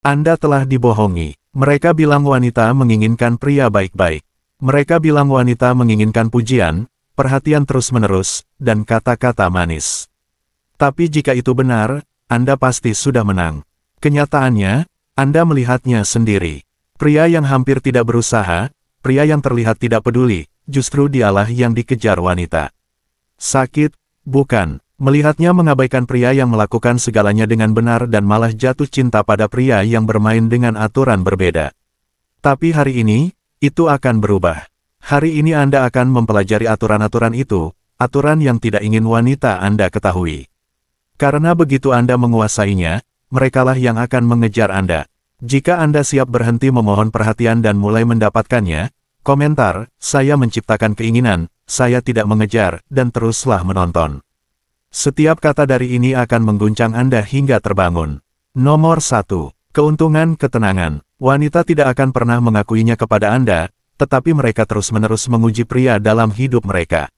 Anda telah dibohongi. Mereka bilang wanita menginginkan pria baik-baik. Mereka bilang wanita menginginkan pujian, perhatian terus-menerus, dan kata-kata manis. Tapi jika itu benar, Anda pasti sudah menang. Kenyataannya, Anda melihatnya sendiri. Pria yang hampir tidak berusaha, pria yang terlihat tidak peduli, justru dialah yang dikejar wanita. Sakit, bukan? Melihatnya mengabaikan pria yang melakukan segalanya dengan benar dan malah jatuh cinta pada pria yang bermain dengan aturan berbeda. Tapi hari ini, itu akan berubah. Hari ini Anda akan mempelajari aturan-aturan itu, aturan yang tidak ingin wanita Anda ketahui. Karena begitu Anda menguasainya, merekalah yang akan mengejar Anda. Jika Anda siap berhenti memohon perhatian dan mulai mendapatkannya, komentar, saya menciptakan keinginan, saya tidak mengejar, dan teruslah menonton. Setiap kata dari ini akan mengguncang Anda hingga terbangun. Nomor 1. Keuntungan ketenangan. Wanita tidak akan pernah mengakuinya kepada Anda, tetapi mereka terus-menerus menguji pria dalam hidup mereka.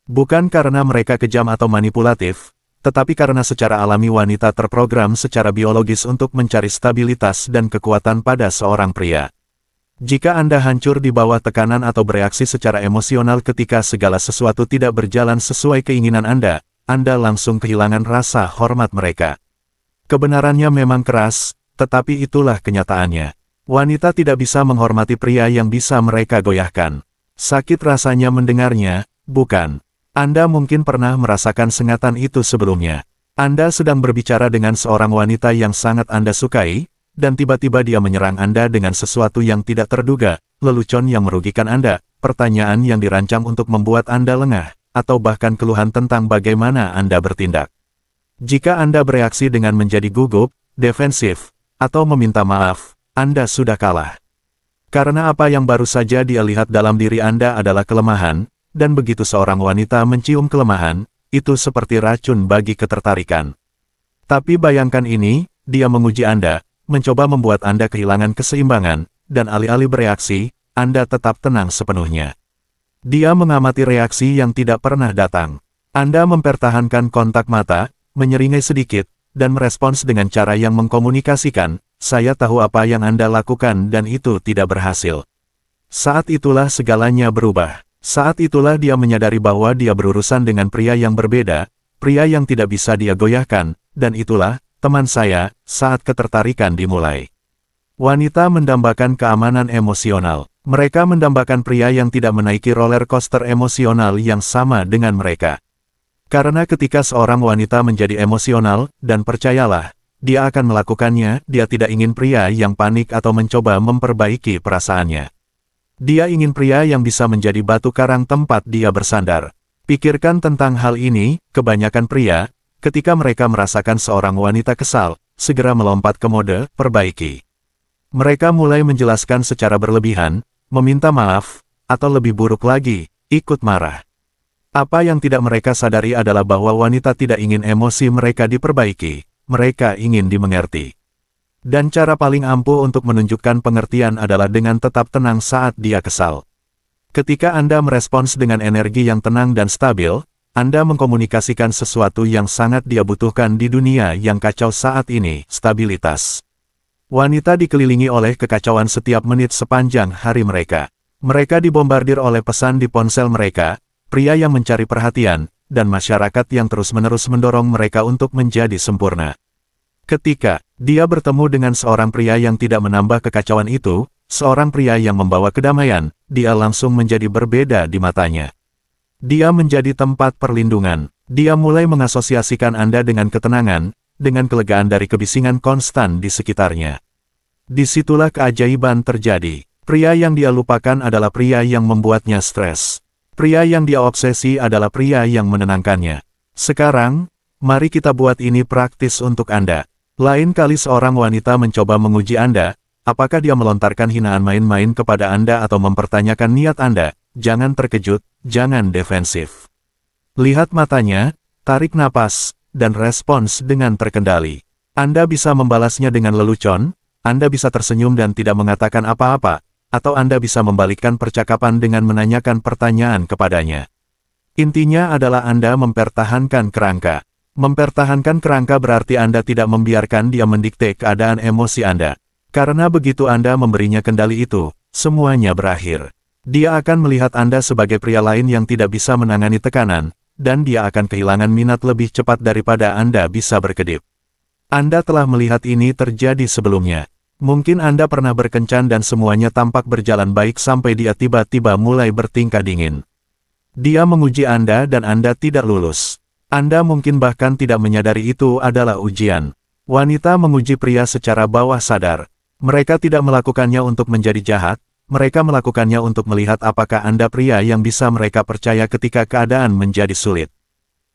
Bukan karena mereka kejam atau manipulatif, tetapi karena secara alami wanita terprogram secara biologis untuk mencari stabilitas dan kekuatan pada seorang pria. Jika Anda hancur di bawah tekanan atau bereaksi secara emosional ketika segala sesuatu tidak berjalan sesuai keinginan Anda langsung kehilangan rasa hormat mereka. Kebenarannya memang keras, tetapi itulah kenyataannya. Wanita tidak bisa menghormati pria yang bisa mereka goyahkan. Sakit rasanya mendengarnya, bukan? Anda mungkin pernah merasakan sengatan itu sebelumnya. Anda sedang berbicara dengan seorang wanita yang sangat Anda sukai, dan tiba-tiba dia menyerang Anda dengan sesuatu yang tidak terduga, lelucon yang merugikan Anda, pertanyaan yang dirancang untuk membuat Anda lengah, atau bahkan keluhan tentang bagaimana Anda bertindak. Jika Anda bereaksi dengan menjadi gugup, defensif, atau meminta maaf, Anda sudah kalah. Karena apa yang baru saja dia lihat dalam diri Anda adalah kelemahan, dan begitu seorang wanita mencium kelemahan, itu seperti racun bagi ketertarikan. Tapi bayangkan ini, dia menguji Anda, mencoba membuat Anda kehilangan keseimbangan, dan alih-alih bereaksi, Anda tetap tenang sepenuhnya. Dia mengamati reaksi yang tidak pernah datang. Anda mempertahankan kontak mata, menyeringai sedikit, dan merespons dengan cara yang mengkomunikasikan, saya tahu apa yang Anda lakukan dan itu tidak berhasil. Saat itulah segalanya berubah. Saat itulah dia menyadari bahwa dia berurusan dengan pria yang berbeda, pria yang tidak bisa dia goyahkan, dan itulah, teman saya, saat ketertarikan dimulai. Wanita mendambakan keamanan emosional. Mereka mendambakan pria yang tidak menaiki roller coaster emosional yang sama dengan mereka. Karena ketika seorang wanita menjadi emosional, dan percayalah, dia akan melakukannya, dia tidak ingin pria yang panik atau mencoba memperbaiki perasaannya. Dia ingin pria yang bisa menjadi batu karang tempat dia bersandar. Pikirkan tentang hal ini, kebanyakan pria, ketika mereka merasakan seorang wanita kesal, segera melompat ke mode, perbaiki. Mereka mulai menjelaskan secara berlebihan, meminta maaf, atau lebih buruk lagi, ikut marah. Apa yang tidak mereka sadari adalah bahwa wanita tidak ingin emosi mereka diperbaiki, mereka ingin dimengerti. Dan cara paling ampuh untuk menunjukkan pengertian adalah dengan tetap tenang saat dia kesal. Ketika Anda merespons dengan energi yang tenang dan stabil, Anda mengkomunikasikan sesuatu yang sangat dia butuhkan di dunia yang kacau saat ini, stabilitas. Wanita dikelilingi oleh kekacauan setiap menit sepanjang hari mereka. Mereka dibombardir oleh pesan di ponsel mereka, pria yang mencari perhatian, dan masyarakat yang terus-menerus mendorong mereka untuk menjadi sempurna. Ketika dia bertemu dengan seorang pria yang tidak menambah kekacauan itu, seorang pria yang membawa kedamaian, dia langsung menjadi berbeda di matanya. Dia menjadi tempat perlindungan. Dia mulai mengasosiasikan Anda dengan ketenangan, dengan kelegaan dari kebisingan konstan di sekitarnya. Disitulah keajaiban terjadi. Pria yang dia lupakan adalah pria yang membuatnya stres. Pria yang dia obsesi adalah pria yang menenangkannya. Sekarang, mari kita buat ini praktis untuk Anda. Lain kali seorang wanita mencoba menguji Anda, apakah dia melontarkan hinaan main-main kepada Anda atau mempertanyakan niat Anda, jangan terkejut, jangan defensif. Lihat matanya, tarik napas, dan respons dengan terkendali. Anda bisa membalasnya dengan lelucon, Anda bisa tersenyum dan tidak mengatakan apa-apa, atau Anda bisa membalikkan percakapan dengan menanyakan pertanyaan kepadanya. Intinya adalah Anda mempertahankan kerangka. Mempertahankan kerangka berarti Anda tidak membiarkan dia mendikte keadaan emosi Anda. Karena begitu Anda memberinya kendali itu, semuanya berakhir. Dia akan melihat Anda sebagai pria lain yang tidak bisa menangani tekanan, dan dia akan kehilangan minat lebih cepat daripada Anda bisa berkedip. Anda telah melihat ini terjadi sebelumnya. Mungkin Anda pernah berkencan dan semuanya tampak berjalan baik sampai dia tiba-tiba mulai bertingkah dingin. Dia menguji Anda dan Anda tidak lulus. Anda mungkin bahkan tidak menyadari itu adalah ujian. Wanita menguji pria secara bawah sadar. Mereka tidak melakukannya untuk menjadi jahat, mereka melakukannya untuk melihat apakah Anda pria yang bisa mereka percaya ketika keadaan menjadi sulit.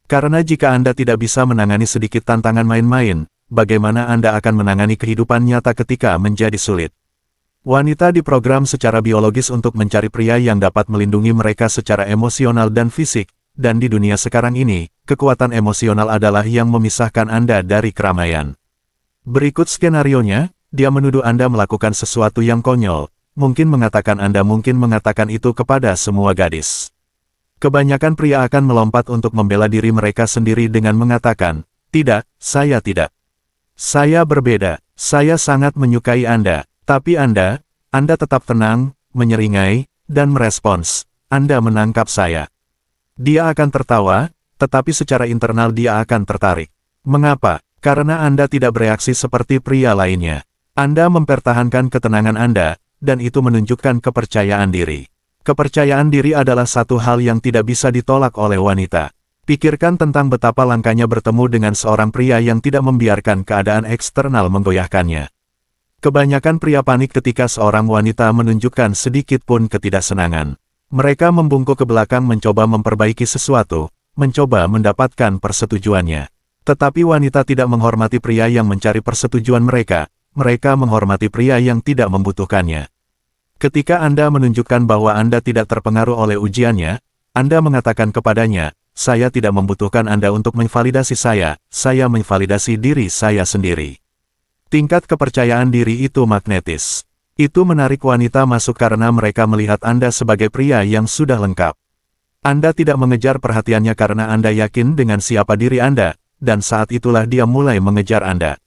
Karena jika Anda tidak bisa menangani sedikit tantangan main-main, bagaimana Anda akan menangani kehidupan nyata ketika menjadi sulit? Wanita diprogram secara biologis untuk mencari pria yang dapat melindungi mereka secara emosional dan fisik, dan di dunia sekarang ini, kekuatan emosional adalah yang memisahkan Anda dari keramaian. Berikut skenarionya, dia menuduh Anda melakukan sesuatu yang konyol, mungkin mengatakan Anda mungkin mengatakan itu kepada semua gadis. Kebanyakan pria akan melompat untuk membela diri mereka sendiri dengan mengatakan, "Tidak, saya tidak. Saya berbeda, saya sangat menyukai Anda." Tapi Anda tetap tenang, menyeringai, dan merespons, "Anda menangkap saya." Dia akan tertawa, tetapi secara internal dia akan tertarik. Mengapa? Karena Anda tidak bereaksi seperti pria lainnya. Anda mempertahankan ketenangan Anda, dan itu menunjukkan kepercayaan diri. Kepercayaan diri adalah satu hal yang tidak bisa ditolak oleh wanita. Pikirkan tentang betapa langkanya bertemu dengan seorang pria yang tidak membiarkan keadaan eksternal menggoyahkannya. Kebanyakan pria panik ketika seorang wanita menunjukkan sedikit pun ketidaksenangan. Mereka membungkuk ke belakang mencoba memperbaiki sesuatu, mencoba mendapatkan persetujuannya. Tetapi wanita tidak menghormati pria yang mencari persetujuan mereka, mereka menghormati pria yang tidak membutuhkannya. Ketika Anda menunjukkan bahwa Anda tidak terpengaruh oleh ujiannya, Anda mengatakan kepadanya, "Saya tidak membutuhkan Anda untuk memvalidasi saya memvalidasi diri saya sendiri." Tingkat kepercayaan diri itu magnetis. Itu menarik wanita masuk karena mereka melihat Anda sebagai pria yang sudah lengkap. Anda tidak mengejar perhatiannya karena Anda yakin dengan siapa diri Anda, dan saat itulah dia mulai mengejar Anda.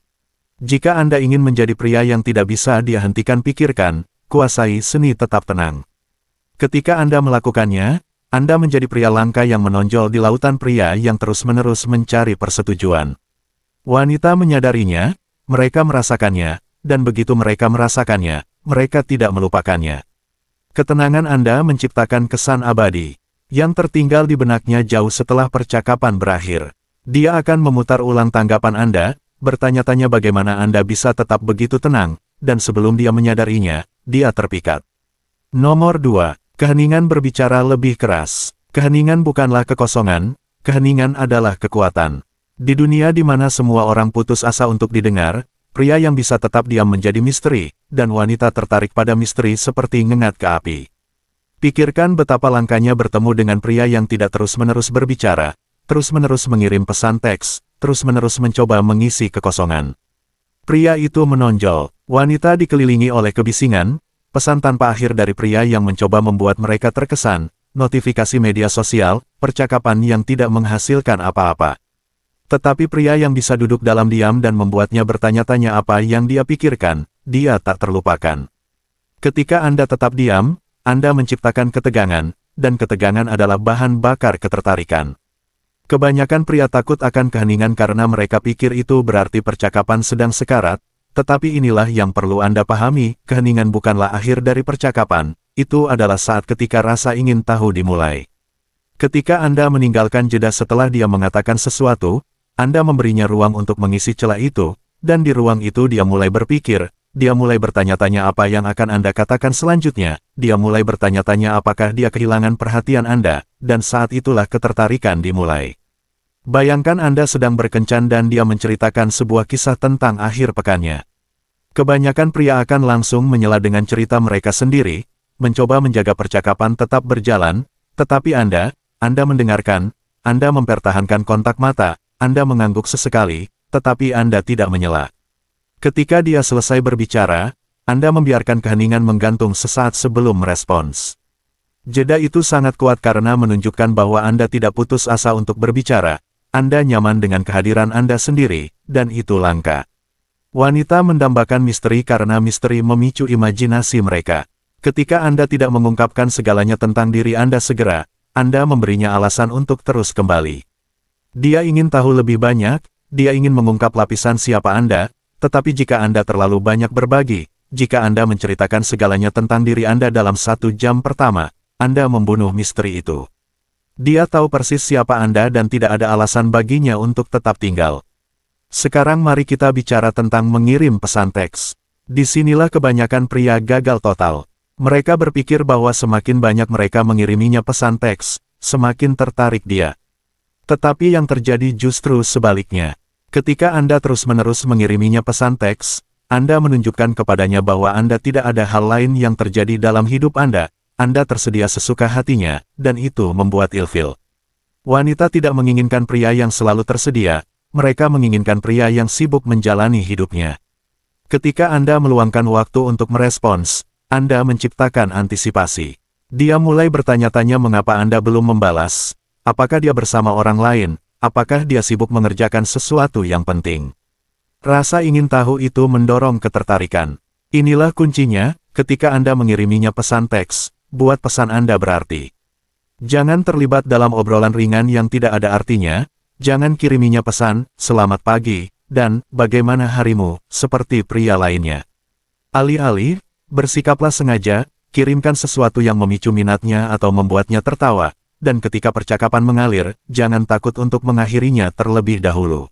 Jika Anda ingin menjadi pria yang tidak bisa dia hentikan, pikirkan, kuasai seni tetap tenang. Ketika Anda melakukannya, Anda menjadi pria langka yang menonjol di lautan pria yang terus-menerus mencari persetujuan. Wanita menyadarinya, mereka merasakannya, dan begitu mereka merasakannya, mereka tidak melupakannya. Ketenangan Anda menciptakan kesan abadi, yang tertinggal di benaknya jauh setelah percakapan berakhir. Dia akan memutar ulang tanggapan Anda, bertanya-tanya bagaimana Anda bisa tetap begitu tenang, dan sebelum dia menyadarinya, dia terpikat. Nomor 2. Keheningan berbicara lebih keras. Keheningan bukanlah kekosongan, keheningan adalah kekuatan. Di dunia di mana semua orang putus asa untuk didengar, pria yang bisa tetap diam menjadi misteri, dan wanita tertarik pada misteri seperti ngengat ke api. Pikirkan betapa langkanya bertemu dengan pria yang tidak terus-menerus berbicara, terus-menerus mengirim pesan teks, terus-menerus mencoba mengisi kekosongan. Pria itu menonjol, wanita dikelilingi oleh kebisingan, pesan tanpa akhir dari pria yang mencoba membuat mereka terkesan, notifikasi media sosial, percakapan yang tidak menghasilkan apa-apa. Tetapi pria yang bisa duduk dalam diam dan membuatnya bertanya-tanya apa yang dia pikirkan, dia tak terlupakan. Ketika Anda tetap diam, Anda menciptakan ketegangan, dan ketegangan adalah bahan bakar ketertarikan. Kebanyakan pria takut akan keheningan karena mereka pikir itu berarti percakapan sedang sekarat, tetapi inilah yang perlu Anda pahami, keheningan bukanlah akhir dari percakapan, itu adalah saat ketika rasa ingin tahu dimulai. Ketika Anda meninggalkan jeda setelah dia mengatakan sesuatu, Anda memberinya ruang untuk mengisi celah itu, dan di ruang itu dia mulai berpikir, dia mulai bertanya-tanya apa yang akan Anda katakan selanjutnya, dia mulai bertanya-tanya apakah dia kehilangan perhatian Anda, dan saat itulah ketertarikan dimulai. Bayangkan Anda sedang berkencan dan dia menceritakan sebuah kisah tentang akhir pekannya. Kebanyakan pria akan langsung menyela dengan cerita mereka sendiri, mencoba menjaga percakapan tetap berjalan, tetapi Anda mendengarkan, Anda mempertahankan kontak mata, Anda mengangguk sesekali, tetapi Anda tidak menyela. Ketika dia selesai berbicara, Anda membiarkan keheningan menggantung sesaat sebelum merespons. Jeda itu sangat kuat karena menunjukkan bahwa Anda tidak putus asa untuk berbicara, Anda nyaman dengan kehadiran Anda sendiri, dan itu langka. Wanita mendambakan misteri karena misteri memicu imajinasi mereka. Ketika Anda tidak mengungkapkan segalanya tentang diri Anda segera, Anda memberinya alasan untuk terus kembali. Dia ingin tahu lebih banyak, dia ingin mengungkap lapisan siapa Anda, tetapi jika Anda terlalu banyak berbagi, jika Anda menceritakan segalanya tentang diri Anda dalam 1 jam pertama, Anda membunuh misteri itu. Dia tahu persis siapa Anda dan tidak ada alasan baginya untuk tetap tinggal. Sekarang mari kita bicara tentang mengirim pesan teks. Disinilah kebanyakan pria gagal total. Mereka berpikir bahwa semakin banyak mereka mengiriminya pesan teks, semakin tertarik dia. Tetapi yang terjadi justru sebaliknya. Ketika Anda terus-menerus mengiriminya pesan teks, Anda menunjukkan kepadanya bahwa Anda tidak ada hal lain yang terjadi dalam hidup Anda tersedia sesuka hatinya, dan itu membuat ilfil. Wanita tidak menginginkan pria yang selalu tersedia, mereka menginginkan pria yang sibuk menjalani hidupnya. Ketika Anda meluangkan waktu untuk merespons, Anda menciptakan antisipasi. Dia mulai bertanya-tanya mengapa Anda belum membalas, apakah dia bersama orang lain, apakah dia sibuk mengerjakan sesuatu yang penting. Rasa ingin tahu itu mendorong ketertarikan. Inilah kuncinya, ketika Anda mengiriminya pesan teks, buat pesan Anda berarti. Jangan terlibat dalam obrolan ringan yang tidak ada artinya, jangan kiriminya pesan, selamat pagi, dan, bagaimana harimu, seperti pria lainnya. Alih-alih, bersikaplah sengaja, kirimkan sesuatu yang memicu minatnya atau membuatnya tertawa, dan ketika percakapan mengalir, jangan takut untuk mengakhirinya terlebih dahulu.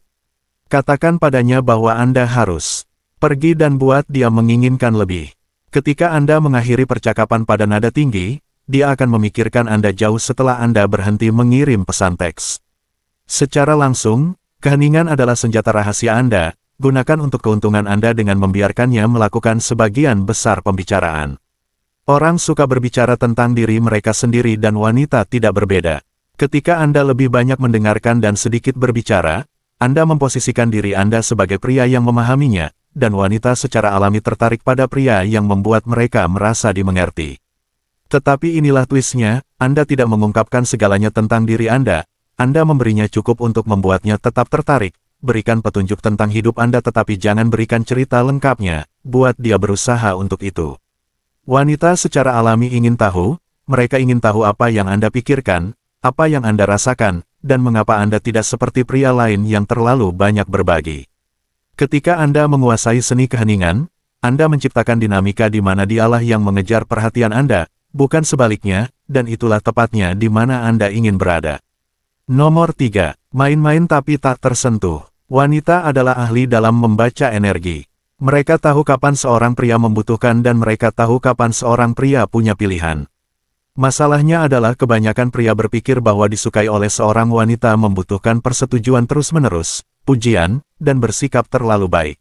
Katakan padanya bahwa Anda harus pergi dan buat dia menginginkan lebih. Ketika Anda mengakhiri percakapan pada nada tinggi, dia akan memikirkan Anda jauh setelah Anda berhenti mengirim pesan teks. Secara langsung, keheningan adalah senjata rahasia Anda, gunakan untuk keuntungan Anda dengan membiarkannya melakukan sebagian besar pembicaraan. Orang suka berbicara tentang diri mereka sendiri dan wanita tidak berbeda. Ketika Anda lebih banyak mendengarkan dan sedikit berbicara, Anda memposisikan diri Anda sebagai pria yang memahaminya, dan wanita secara alami tertarik pada pria yang membuat mereka merasa dimengerti. Tetapi inilah twistnya, Anda tidak mengungkapkan segalanya tentang diri Anda memberinya cukup untuk membuatnya tetap tertarik, berikan petunjuk tentang hidup Anda tetapi jangan berikan cerita lengkapnya, buat dia berusaha untuk itu. Wanita secara alami ingin tahu, mereka ingin tahu apa yang Anda pikirkan, apa yang Anda rasakan, dan mengapa Anda tidak seperti pria lain yang terlalu banyak berbagi. Ketika Anda menguasai seni keheningan, Anda menciptakan dinamika di mana dialah yang mengejar perhatian Anda, bukan sebaliknya, dan itulah tepatnya di mana Anda ingin berada. Nomor 3. Main-main tapi tak tersentuh. Wanita adalah ahli dalam membaca energi. Mereka tahu kapan seorang pria membutuhkan dan mereka tahu kapan seorang pria punya pilihan. Masalahnya adalah kebanyakan pria berpikir bahwa disukai oleh seorang wanita membutuhkan persetujuan terus-menerus, pujian, dan bersikap terlalu baik.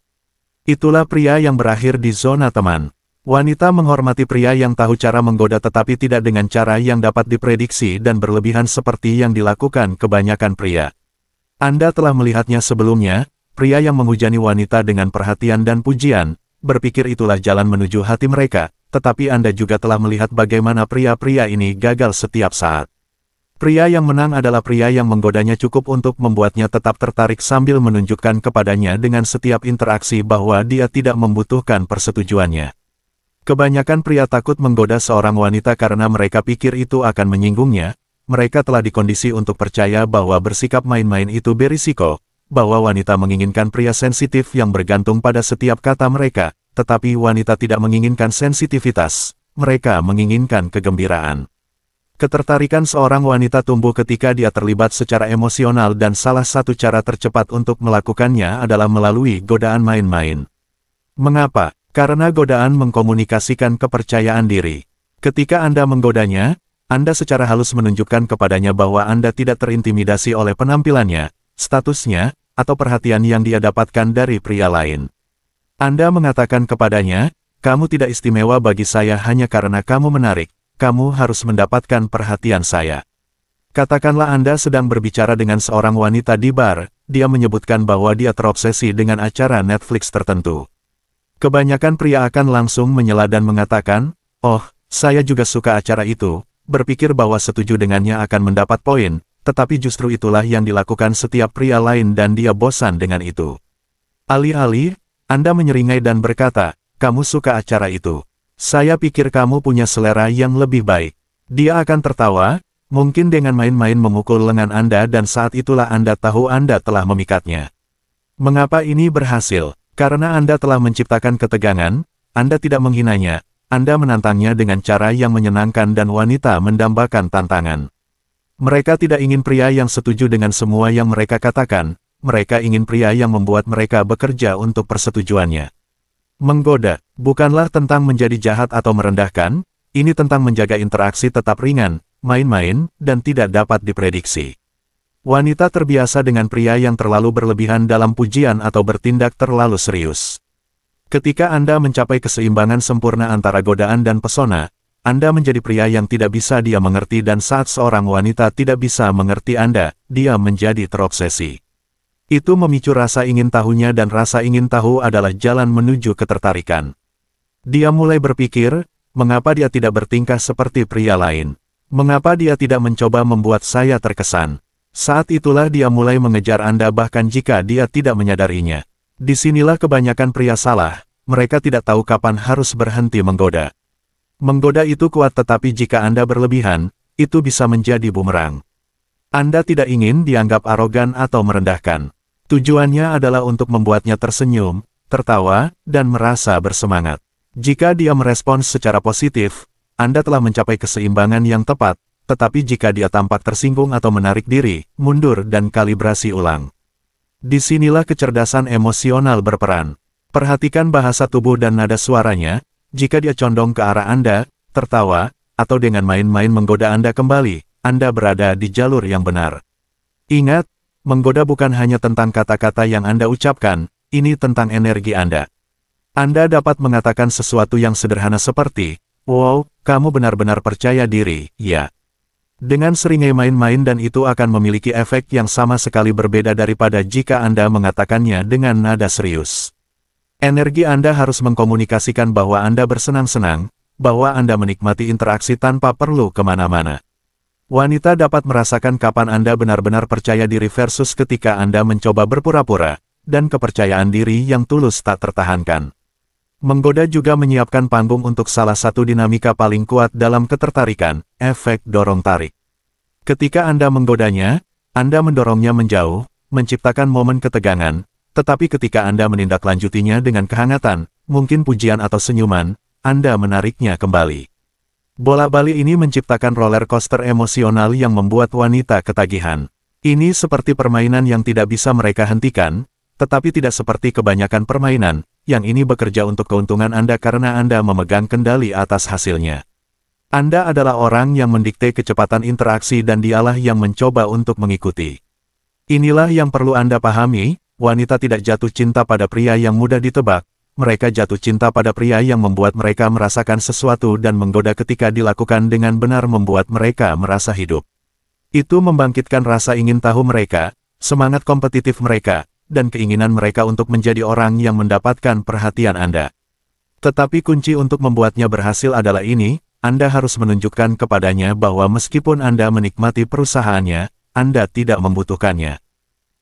Itulah pria yang berakhir di zona teman. Wanita menghormati pria yang tahu cara menggoda tetapi tidak dengan cara yang dapat diprediksi dan berlebihan seperti yang dilakukan kebanyakan pria. Anda telah melihatnya sebelumnya, pria yang menghujani wanita dengan perhatian dan pujian, berpikir itulah jalan menuju hati mereka, tetapi Anda juga telah melihat bagaimana pria-pria ini gagal setiap saat. Pria yang menang adalah pria yang menggodanya cukup untuk membuatnya tetap tertarik sambil menunjukkan kepadanya dengan setiap interaksi bahwa dia tidak membutuhkan persetujuannya. Kebanyakan pria takut menggoda seorang wanita karena mereka pikir itu akan menyinggungnya, mereka telah dikondisi untuk percaya bahwa bersikap main-main itu berisiko, bahwa wanita menginginkan pria sensitif yang bergantung pada setiap kata mereka, tetapi wanita tidak menginginkan sensitivitas, mereka menginginkan kegembiraan. Ketertarikan seorang wanita tumbuh ketika dia terlibat secara emosional dan salah satu cara tercepat untuk melakukannya adalah melalui godaan main-main. Mengapa? Karena godaan mengkomunikasikan kepercayaan diri. Ketika Anda menggodanya, Anda secara halus menunjukkan kepadanya bahwa Anda tidak terintimidasi oleh penampilannya, statusnya, atau perhatian yang dia dapatkan dari pria lain. Anda mengatakan kepadanya, kamu tidak istimewa bagi saya hanya karena kamu menarik, kamu harus mendapatkan perhatian saya. Katakanlah Anda sedang berbicara dengan seorang wanita di bar, dia menyebutkan bahwa dia terobsesi dengan acara Netflix tertentu. Kebanyakan pria akan langsung menyela dan mengatakan, oh, saya juga suka acara itu, berpikir bahwa setuju dengannya akan mendapat poin, tetapi justru itulah yang dilakukan setiap pria lain dan dia bosan dengan itu. Alih-alih, Anda menyeringai dan berkata, kamu suka acara itu. Saya pikir kamu punya selera yang lebih baik. Dia akan tertawa, mungkin dengan main-main memukul lengan Anda dan saat itulah Anda tahu Anda telah memikatnya. Mengapa ini berhasil? Karena Anda telah menciptakan ketegangan, Anda tidak menghinanya, Anda menantangnya dengan cara yang menyenangkan dan wanita mendambakan tantangan. Mereka tidak ingin pria yang setuju dengan semua yang mereka katakan, mereka ingin pria yang membuat mereka bekerja untuk persetujuannya. Menggoda, bukanlah tentang menjadi jahat atau merendahkan, ini tentang menjaga interaksi tetap ringan, main-main, dan tidak dapat diprediksi. Wanita terbiasa dengan pria yang terlalu berlebihan dalam pujian atau bertindak terlalu serius. Ketika Anda mencapai keseimbangan sempurna antara godaan dan pesona, Anda menjadi pria yang tidak bisa dia mengerti dan saat seorang wanita tidak bisa mengerti Anda, dia menjadi terobsesi. Itu memicu rasa ingin tahunya dan rasa ingin tahu adalah jalan menuju ketertarikan. Dia mulai berpikir, mengapa dia tidak bertingkah seperti pria lain? Mengapa dia tidak mencoba membuat saya terkesan? Saat itulah dia mulai mengejar Anda bahkan jika dia tidak menyadarinya. Disinilah kebanyakan pria salah, mereka tidak tahu kapan harus berhenti menggoda. Menggoda itu kuat tetapi jika Anda berlebihan, itu bisa menjadi bumerang. Anda tidak ingin dianggap arogan atau merendahkan. Tujuannya adalah untuk membuatnya tersenyum, tertawa, dan merasa bersemangat. Jika dia merespons secara positif, Anda telah mencapai keseimbangan yang tepat, tetapi jika dia tampak tersinggung atau menarik diri, mundur dan kalibrasi ulang. Disinilah kecerdasan emosional berperan. Perhatikan bahasa tubuh dan nada suaranya. Jika dia condong ke arah Anda, tertawa, atau dengan main-main menggoda Anda kembali, Anda berada di jalur yang benar. Ingat, menggoda bukan hanya tentang kata-kata yang Anda ucapkan, ini tentang energi Anda. Anda dapat mengatakan sesuatu yang sederhana seperti, wow, kamu benar-benar percaya diri, ya. Dengan seringai main-main dan itu akan memiliki efek yang sama sekali berbeda daripada jika Anda mengatakannya dengan nada serius. Energi Anda harus mengkomunikasikan bahwa Anda bersenang-senang, bahwa Anda menikmati interaksi tanpa perlu kemana-mana. Wanita dapat merasakan kapan Anda benar-benar percaya diri versus ketika Anda mencoba berpura-pura, dan kepercayaan diri yang tulus tak tertahankan. Menggoda juga menyiapkan panggung untuk salah satu dinamika paling kuat dalam ketertarikan, efek dorong-tarik. Ketika Anda menggodanya, Anda mendorongnya menjauh, menciptakan momen ketegangan, tetapi ketika Anda menindaklanjutinya dengan kehangatan, mungkin pujian atau senyuman, Anda menariknya kembali. Bola-balik ini menciptakan roller coaster emosional yang membuat wanita ketagihan. Ini seperti permainan yang tidak bisa mereka hentikan, tetapi tidak seperti kebanyakan permainan, yang ini bekerja untuk keuntungan Anda karena Anda memegang kendali atas hasilnya. Anda adalah orang yang mendikte kecepatan interaksi dan dialah yang mencoba untuk mengikuti. Inilah yang perlu Anda pahami. Wanita tidak jatuh cinta pada pria yang mudah ditebak, mereka jatuh cinta pada pria yang membuat mereka merasakan sesuatu dan menggoda ketika dilakukan dengan benar membuat mereka merasa hidup. Itu membangkitkan rasa ingin tahu mereka, semangat kompetitif mereka, dan keinginan mereka untuk menjadi orang yang mendapatkan perhatian Anda. Tetapi kunci untuk membuatnya berhasil adalah ini, Anda harus menunjukkan kepadanya bahwa meskipun Anda menikmati perusahaannya, Anda tidak membutuhkannya.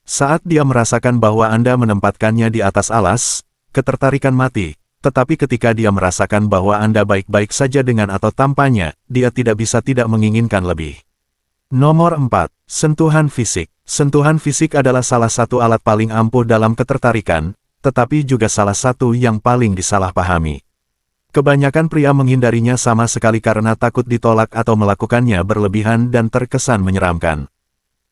Saat dia merasakan bahwa Anda menempatkannya di atas alas, ketertarikan mati, tetapi ketika dia merasakan bahwa Anda baik-baik saja dengan atau tanpanya, dia tidak bisa tidak menginginkan lebih. Nomor 4. Sentuhan fisik. Sentuhan fisik adalah salah satu alat paling ampuh dalam ketertarikan, tetapi juga salah satu yang paling disalahpahami. Kebanyakan pria menghindarinya sama sekali karena takut ditolak atau melakukannya berlebihan dan terkesan menyeramkan.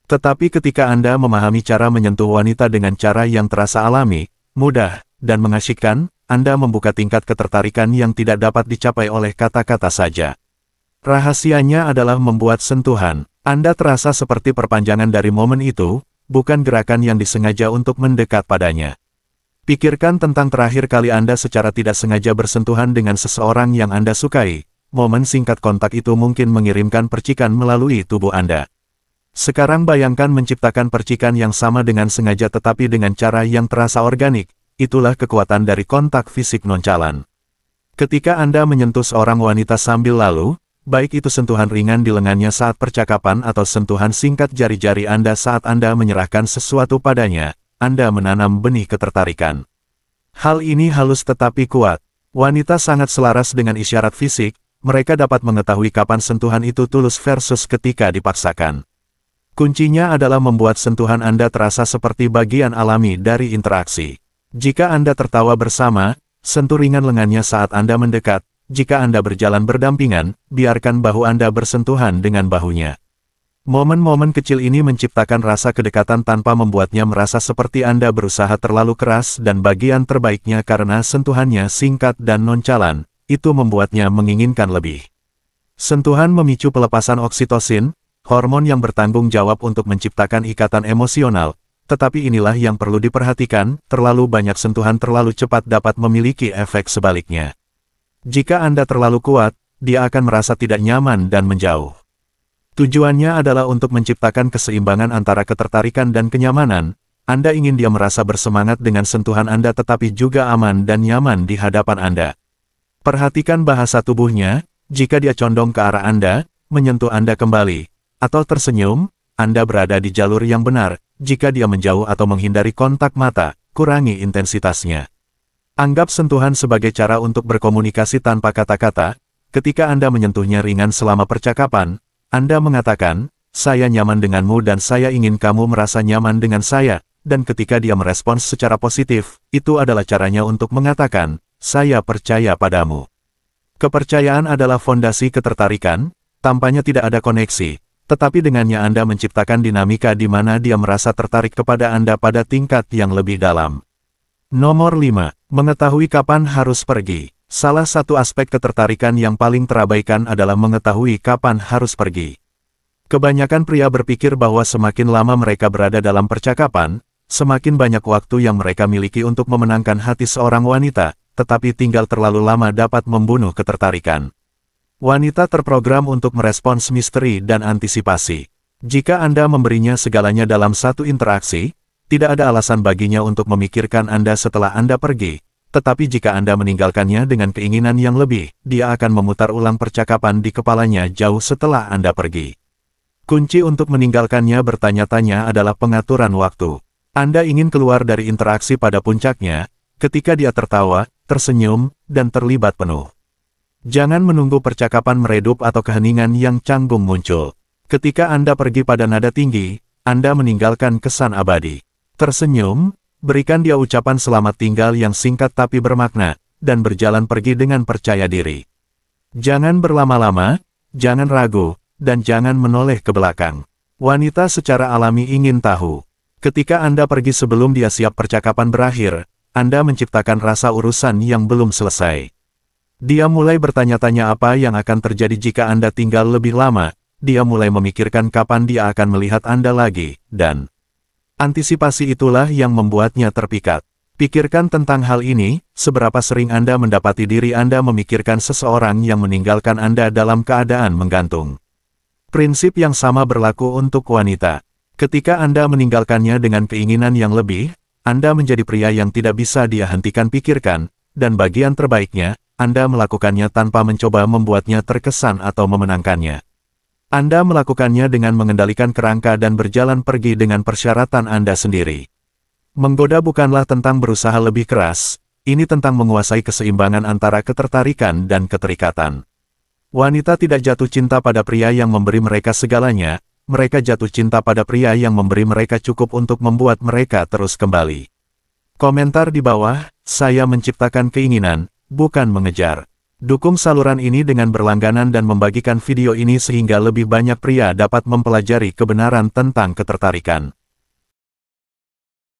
Tetapi ketika Anda memahami cara menyentuh wanita dengan cara yang terasa alami, mudah, dan mengasyikkan, Anda membuka tingkat ketertarikan yang tidak dapat dicapai oleh kata-kata saja. Rahasianya adalah membuat sentuhan. Anda terasa seperti perpanjangan dari momen itu, bukan gerakan yang disengaja untuk mendekat padanya. Pikirkan tentang terakhir kali Anda secara tidak sengaja bersentuhan dengan seseorang yang Anda sukai. Momen singkat kontak itu mungkin mengirimkan percikan melalui tubuh Anda. Sekarang bayangkan menciptakan percikan yang sama dengan sengaja tetapi dengan cara yang terasa organik, itulah kekuatan dari kontak fisik nonchalant. Ketika Anda menyentuh seorang wanita sambil lalu, baik itu sentuhan ringan di lengannya saat percakapan atau sentuhan singkat jari-jari Anda saat Anda menyerahkan sesuatu padanya, Anda menanam benih ketertarikan. Hal ini halus tetapi kuat. Wanita sangat selaras dengan isyarat fisik, mereka dapat mengetahui kapan sentuhan itu tulus versus ketika dipaksakan. Kuncinya adalah membuat sentuhan Anda terasa seperti bagian alami dari interaksi. Jika Anda tertawa bersama, sentuh ringan lengannya saat Anda mendekat. Jika Anda berjalan berdampingan, biarkan bahu Anda bersentuhan dengan bahunya. Momen-momen kecil ini menciptakan rasa kedekatan tanpa membuatnya merasa seperti Anda berusaha terlalu keras dan bagian terbaiknya karena sentuhannya singkat dan nonchalant, itu membuatnya menginginkan lebih. Sentuhan memicu pelepasan oksitosin, hormon yang bertanggung jawab untuk menciptakan ikatan emosional, tetapi inilah yang perlu diperhatikan, terlalu banyak sentuhan terlalu cepat dapat memiliki efek sebaliknya. Jika Anda terlalu kuat, dia akan merasa tidak nyaman dan menjauh. Tujuannya adalah untuk menciptakan keseimbangan antara ketertarikan dan kenyamanan. Anda ingin dia merasa bersemangat dengan sentuhan Anda tetapi juga aman dan nyaman di hadapan Anda. Perhatikan bahasa tubuhnya, jika dia condong ke arah Anda, menyentuh Anda kembali, atau tersenyum, Anda berada di jalur yang benar. Jika dia menjauh atau menghindari kontak mata, kurangi intensitasnya. Anggap sentuhan sebagai cara untuk berkomunikasi tanpa kata-kata. Ketika Anda menyentuhnya ringan selama percakapan, Anda mengatakan, "Saya nyaman denganmu dan saya ingin kamu merasa nyaman dengan saya." Dan ketika dia merespons secara positif, itu adalah caranya untuk mengatakan, "Saya percaya padamu." Kepercayaan adalah fondasi ketertarikan, tampaknya tidak ada koneksi, tetapi dengannya Anda menciptakan dinamika di mana dia merasa tertarik kepada Anda pada tingkat yang lebih dalam. Nomor 5. Mengetahui kapan harus pergi. Salah satu aspek ketertarikan yang paling terabaikan adalah mengetahui kapan harus pergi. Kebanyakan pria berpikir bahwa semakin lama mereka berada dalam percakapan, semakin banyak waktu yang mereka miliki untuk memenangkan hati seorang wanita, tetapi tinggal terlalu lama dapat membunuh ketertarikan. Wanita terprogram untuk merespons misteri dan antisipasi. Jika Anda memberinya segalanya dalam satu interaksi, tidak ada alasan baginya untuk memikirkan Anda setelah Anda pergi, tetapi jika Anda meninggalkannya dengan keinginan yang lebih, dia akan memutar ulang percakapan di kepalanya jauh setelah Anda pergi. Kunci untuk meninggalkannya bertanya-tanya adalah pengaturan waktu. Anda ingin keluar dari interaksi pada puncaknya, ketika dia tertawa, tersenyum, dan terlibat penuh. Jangan menunggu percakapan meredup atau keheningan yang canggung muncul. Ketika Anda pergi pada nada tinggi, Anda meninggalkan kesan abadi. Tersenyum, berikan dia ucapan selamat tinggal yang singkat tapi bermakna, dan berjalan pergi dengan percaya diri. Jangan berlama-lama, jangan ragu, dan jangan menoleh ke belakang. Wanita secara alami ingin tahu. Ketika Anda pergi sebelum dia siap percakapan berakhir, Anda menciptakan rasa urusan yang belum selesai. Dia mulai bertanya-tanya apa yang akan terjadi jika Anda tinggal lebih lama, dia mulai memikirkan kapan dia akan melihat Anda lagi, dan antisipasi itulah yang membuatnya terpikat. Pikirkan tentang hal ini, seberapa sering Anda mendapati diri Anda memikirkan seseorang yang meninggalkan Anda dalam keadaan menggantung. Prinsip yang sama berlaku untuk wanita. Ketika Anda meninggalkannya dengan keinginan yang lebih, Anda menjadi pria yang tidak bisa dia hentikan pikirkan, dan bagian terbaiknya, Anda melakukannya tanpa mencoba membuatnya terkesan atau memenangkannya. Anda melakukannya dengan mengendalikan kerangka dan berjalan pergi dengan persyaratan Anda sendiri. Menggoda bukanlah tentang berusaha lebih keras, ini tentang menguasai keseimbangan antara ketertarikan dan keterikatan. Wanita tidak jatuh cinta pada pria yang memberi mereka segalanya, mereka jatuh cinta pada pria yang memberi mereka cukup untuk membuat mereka terus kembali. Komentar di bawah, saya menciptakan keinginan, bukan mengejar. Dukung saluran ini dengan berlangganan dan membagikan video ini sehingga lebih banyak pria dapat mempelajari kebenaran tentang ketertarikan.